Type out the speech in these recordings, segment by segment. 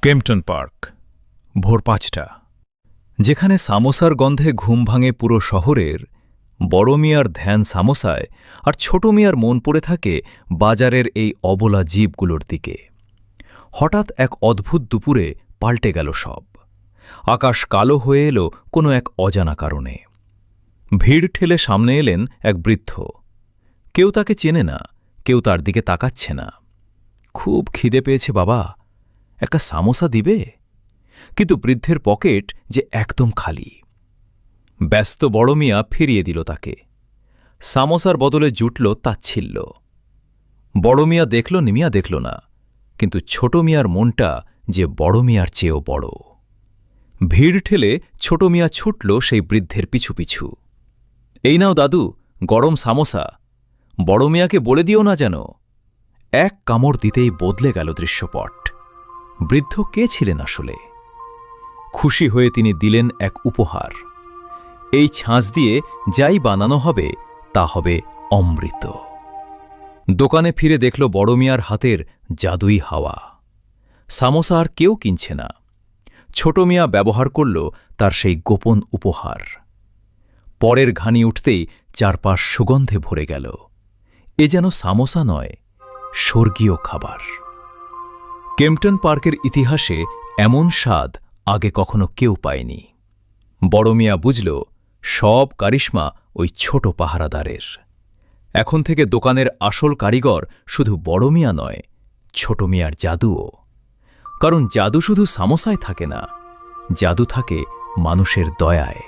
কেম্পটন park, ভোর ৫টা। যেখানে সামোসার গন্ধে ঘুম ভাঙে পুরো শহরের, বড় মিয়ার ধ্যান সামোসায় আর ছোট মিয়ার মন পড়ে থাকে বাজারের এই অবলা জীবগুলোর দিকে। হঠাৎ এক অদ্ভুত দুপুরে পাল্টে গেল সব। আকাশ কালো হয়ে এলো কোনো এক অজানা কারণে। ভিড় ঠেলে সামনে এলেন এক বৃদ্ধ। কেউ তাকে চেনে না, কেউ তার দিকে তাকাচ্ছে না। খুব খিদে পেয়েছে বাবা, একটা সামোসা দিবে? কিন্তু বৃদ্ধের পকেট যে একদম খালি। ব্যস্ত বড় মিয়া ফিরিয়ে দিল তাকে। সামোসার বদলে জুটল তাচ্ছিল্য। বড় মিয়া দেখল নিমিয়া দেখল না, কিন্তু ছোট মিয়ার মনটা যে বড় মিয়ার চেয়েও বড়। ভিড় ঠেলে ছোট মিয়া ছুটল সেই বৃদ্ধের পিছু পিছু। এই নাও দাদু, গরম সামোসা। বড় মিয়াকে বলে দিও না যেন। এক কামড় দিতেই বদলে গেল দৃশ্যপট। বৃদ্ধ কে ছিলেন আসলে? খুশি হয়ে তিনি দিলেন এক উপহার। এই ছাঁচ দিয়ে যাই বানানো হবে তা হবে অমৃত। দোকানে ফিরে দেখল বড় মিয়ার হাতের জাদুই হাওয়া। সামোসা আর কেউ কিনছে না। ছোট মিয়া ব্যবহার করল তার সেই গোপন উপহার। পরের ঘানি উঠতেই চারপাশ সুগন্ধে ভরে গেল। এ যেন সামোসা নয়, স্বর্গীয় খাবার। কেম্পটন পার্কের ইতিহাসে এমন স্বাদ আগে কখনো কেউ পায়নি। বড় মিয়া বুঝল সব কারিশমা ওই ছোট পাহারাদারের। এখন থেকে দোকানের আসল কারিগর শুধু বড় মিয়া নয়, ছোট মিয়ার জাদুও। কারণ জাদু শুধু সামোসায় থাকে না, জাদু থাকে মানুষের দয়ায়।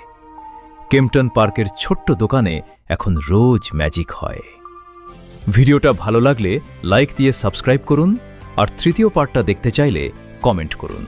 কেম্পটন পার্কের ছোট্ট দোকানে এখন রোজ ম্যাজিক হয়। ভিডিওটা ভালো লাগলে লাইক দিয়ে সাবস্ক্রাইব করুন, আর তৃতীয় পার্টটা দেখতে চাইলে কমেন্ট করুন।